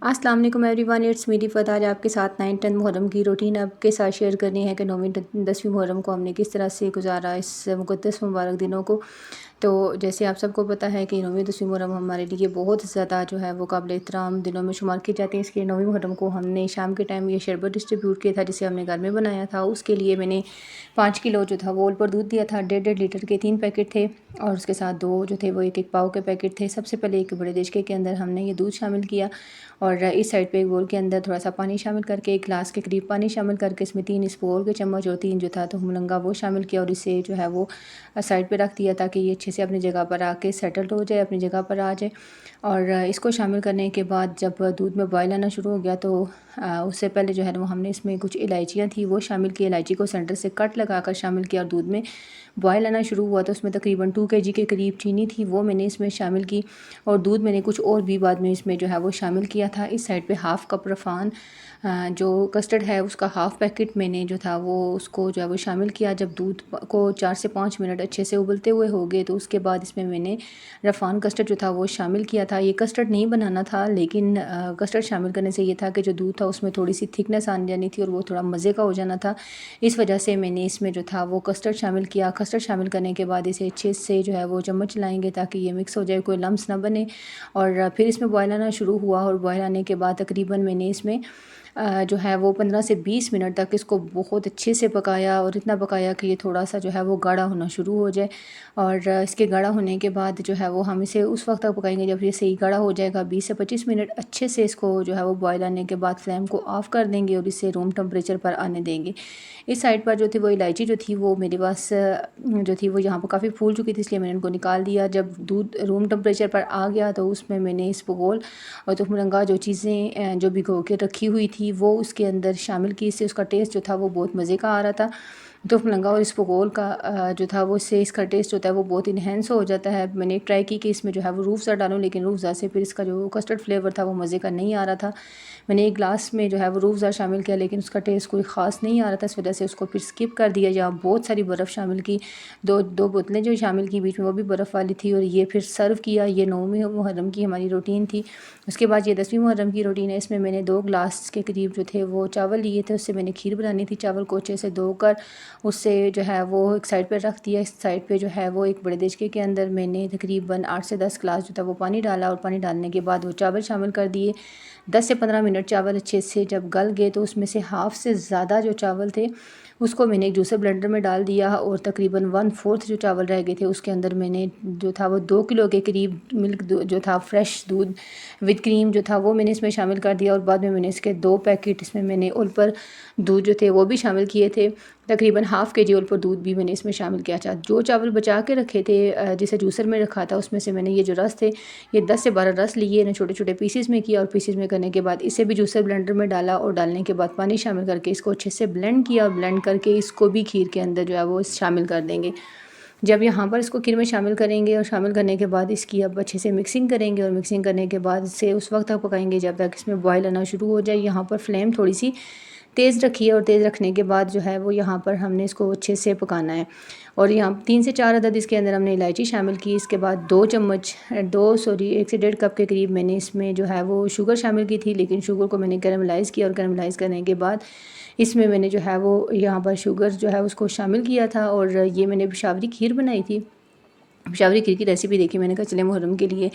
अस्सलाम वालेकुम everyone, it's मेरी फ़त। आज आपके साथ 9-10 मुहर्रम की रूटीन आपके साथ शेयर करनी है कि 9वीं 10वीं मुहर्रम को हमने किस तरह से गुजारा इस मुक़द्दस मुबारक दिनों को। तो जैसे आप सबको पता है कि 9वीं 10वीं मुहर्रम हमारे लिए बहुत ज़्यादा जो है वो काबिल एहतराम दिनों में शुमार की जाती है। इसलिए 9वीं मुहर्रम को हमने शाम के टाइम ये शरबत डिस्ट्रीब्यूट किया था, जिसे हमने घर में बनाया था। उसके लिए मैंने 5 किलो जो था वो ओल पर दूध दिया था। 1.5 लीटर के 3 पैकेट थे और उसके साथ 2 जो थे वो 1-1 पाव के पैकेट थे। सबसे पहले एक बड़े देशके के अंदर हमने ये दूध शामिल किया और इस साइड पे एक बोल के अंदर थोड़ा सा पानी शामिल करके, 1 गिलास के करीब पानी शामिल करके इसमें 3 स्पून के चम्मच और 3 जो था तो मलंगा वो शामिल किया और इसे जो है वो साइड पे रख दिया ताकि ये अच्छे से अपनी जगह पर आके सेटल्ड हो जाए, अपनी जगह पर आ जाए। और इसको शामिल करने के बाद जब दूध में बॉयल आना शुरू हो गया तो उससे पहले जो है ना वो हमने इसमें कुछ इलायचियाँ थी वो शामिल की। इलायची को सेंटर से कट लगाकर शामिल किया और दूध में बॉयल आना शुरू हुआ तो उसमें तकरीबन 2 केजी के करीब चीनी थी वो मैंने इसमें शामिल की और दूध मैंने कुछ और भी बाद में इसमें जो है वो शामिल किया था। इस साइड पे हाफ़ कप रफ़ान जो कस्टर्ड है उसका हाफ़ पैकेट मैंने जो था वो उसको जो है वो शामिल किया। जब दूध को 4 से 5 मिनट अच्छे से उबलते हुए हो गए तो उसके बाद इसमें मैंने रफ़ान कस्टर्ड जो था वो शामिल किया था। ये कस्टर्ड नहीं बनाना था, लेकिन कस्टर्ड शामिल करने से ये था कि जो दूध था उसमें थोड़ी सी थिकनेस आने जानी थी और वो थोड़ा मज़े का हो जाना था। इस वजह से मैंने इसमें जो था वो कस्टर्ड शामिल किया। कस्टर्ड शामिल करने के बाद इसे अच्छे से जो है वो चम्मच चलाएँगे ताकि ये मिक्स हो जाए, कोई लम्स ना बने। और फिर इसमें बॉयल आना शुरू हुआ और बॉयल आने के बाद तकरीबन मैंने इसमें जो है वो 15 से 20 मिनट तक इसको बहुत अच्छे से पकाया और इतना पकाया कि ये थोड़ा सा जो है वो गाढ़ा होना शुरू हो जाए। और इसके गाढ़ा होने के बाद जो है वो हम इसे उस वक्त तक पकाएंगे जब ये सही गाढ़ा हो जाएगा। 20 से 25 मिनट अच्छे से इसको जो है वो बॉयल आने के बाद फ्लेम को ऑफ़ कर देंगे और इसे रूम टेम्परेचर पर आने देंगे। इस साइड पर जो थी वो इलायची जो थी वो मेरे पास जो थी वो यहाँ पर काफ़ी फूल चुकी थी, इसलिए मैंने उनको निकाल दिया। जब दूध रूम टेम्परेचर पर आ गया तो उसमें मैंने इसबगोल और तुखमरंगा जो चीज़ें जो भिगो के रखी हुई थी वो उसके अंदर शामिल की। इससे उसका टेस्ट जो था वो बहुत मज़े का आ रहा था। तुखमरंगा और इसबगोल का जो था वो इससे इसका टेस्ट होता है वो बहुत इन्हेंस हो जाता है। मैंने ट्राई की कि इसमें जो है वो रूह अफ़ज़ा डालूँ, लेकिन रूह अफ़ज़ा से फिर इसका जो कस्टर्ड फ्लेवर था वो मज़े का नहीं आ रहा था। मैंने एक गिलास में जो है वो रूह अफ़ज़ा शामिल किया, लेकिन उसका टेस्ट कोई ख़ास नहीं आ रहा था। इस वजह से उसको फिर स्किप कर दिया। यहाँ बहुत सारी बर्फ़ शामिल की, दो बोतलें जो शामिल की बीच में वो भी बर्फ़ वाली थी और ये फिर सर्व किया। ये 9वीं मुहर्रम की हमारी रूटीन थी। उसके बाद ये 10वीं मुहर्रम की रूटीन है। इसमें मैंने 2 गिलास के करीब जो थे वो चावल लिए थे, उससे मैंने खीर बनानी थी। चावल को अच्छे से धोकर उससे जो है वो एक साइड पे रख दिया। इस साइड पे जो है वो एक बड़े देशके के अंदर मैंने तकरीबन 8 से 10 गिलास जो था वो पानी डाला और पानी डालने के बाद वो चावल शामिल कर दिए। 10 से 15 मिनट चावल अच्छे से जब गल गए तो उसमें से हाफ़ से ज़्यादा जो चावल थे उसको मैंने एक जूसर ब्लेंडर में डाल दिया और तकरीबन 1/4 जो चावल रह गए थे उसके अंदर मैंने जो था वो 2 किलो के करीब मिल्क जो था फ्रेश दूध विद क्रीम जो था वो मैंने इसमें शामिल कर दिया और बाद में मैंने इसके 2 पैकेट इसमें मैंने उल पर दूध जो थे वो भी शामिल किए थे। तकरीबन हाफ़ केजी उल पर दूध भी मैंने इसमें शामिल किया था। जो चावल बचा के रखे थे जिसे जूसर में रखा था उसमें से मैंने ये जो रस थे ये 10 से 12 रस लिए, इन्हें छोटे छोटे पीसेस में किया और पीसेस में करने के बाद इसे भी जूसर ब्लेंडर में डाला और डालने के बाद पानी शामिल करके इसको अच्छे से ब्लेंड किया और ब्लेंड करके इसको भी खीर के अंदर जो है वो शामिल कर देंगे। जब यहाँ पर इसको खीर में शामिल करेंगे और शामिल करने के बाद इसकी अब अच्छे से मिक्सिंग करेंगे और मिक्सिंग करने के बाद इसे उस वक्त तक पकाएंगे जब तक इसमें बॉयल आना शुरू हो जाए। यहाँ पर फ्लेम थोड़ी सी तेज़ रखिए और तेज़ रखने के बाद जो है वो यहाँ पर हमने इसको अच्छे से पकाना है। और यहाँ 3 से 4 अदद इसके अंदर हमने इलायची शामिल की। इसके बाद 1 से 1.5 कप के करीब मैंने इसमें जो है वो शुगर शामिल की थी, लेकिन शुगर को मैंने कैरामलाइज़ किया और कैरामलाइज़ करने के बाद इसमें मैंने जो है वो यहाँ पर शुगर जो है उसको शामिल किया था। और ये मैंने पेशावरी खीर बनाई थी। पेशावरी खीर की रेसिपी देखी, मैंने कहा चले मुहर्रम के लिए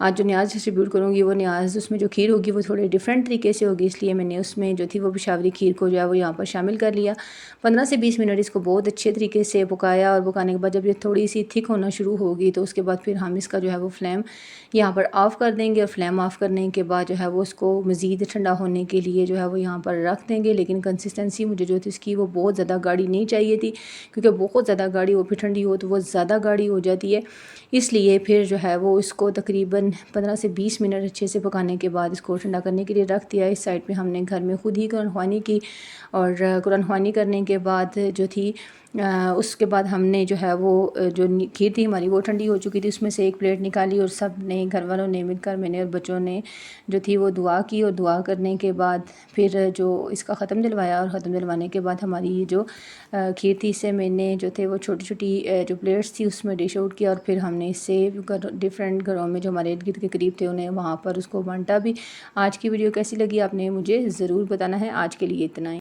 आज जो न्याज़ डिस्ट्रीब्यूट करूँगी वो न्याज़ उसमें जो खीर होगी वो थोड़े डिफरेंट तरीके से होगी, इसलिए मैंने उसमें जो थी वो पेशावरी खीर को जो है वो यहाँ पर शामिल कर लिया। 15 से 20 मिनट इसको बहुत अच्छे तरीके से पकाया और पकाने के बाद जब ये थोड़ी सी थिक होना शुरू होगी तो उसके बाद फिर हम इसका जो है वो फ्लेम यहाँ पर ऑफ़ कर देंगे और फ्लेम ऑफ़ करने के बाद जो है वो उसको मज़ीद ठंडा होने के लिए जो है वो यहाँ पर रख देंगे। लेकिन कंसिस्टेंसी मुझे जो थी इसकी वो बहुत ज़्यादा गाढ़ी नहीं चाहिए थी, क्योंकि बहुत ज़्यादा गाढ़ी हो फिर ठंडी हो तो वो ज़्यादा गाढ़ी हो जाती है। इसलिए फिर जो है वो इसको तकरीबन 15 से 20 मिनट अच्छे से पकाने के बाद इसको ठंडा करने के लिए रख दिया। इस साइड पे हमने घर में ख़ुद ही कुरान ख़वानी की और कुरान ख़वानी करने के बाद जो थी उसके बाद हमने जो है वो जो खीर थी हमारी वो ठंडी हो चुकी थी, उसमें से एक प्लेट निकाली और सब ने घर वालों ने मिलकर, मैंने और बच्चों ने जो थी वो दुआ की। और दुआ करने के बाद फिर जो इसका ख़त्म दिलवाया, और ख़त्म दिलवाने के बाद हमारी ये जो खीर थी इससे मैंने जो थे वो छोटी छोटी जो प्लेट्स थी उसमें डिश आउट किया, और फिर हमने इससे डिफरेंट घरों में जो हमारे इर्द गिर्द के करीब थे उन्हें वहाँ पर उसको बांटा भी। आज की वीडियो कैसी लगी आपने मुझे ज़रूर बताना है। आज के लिए इतना ही।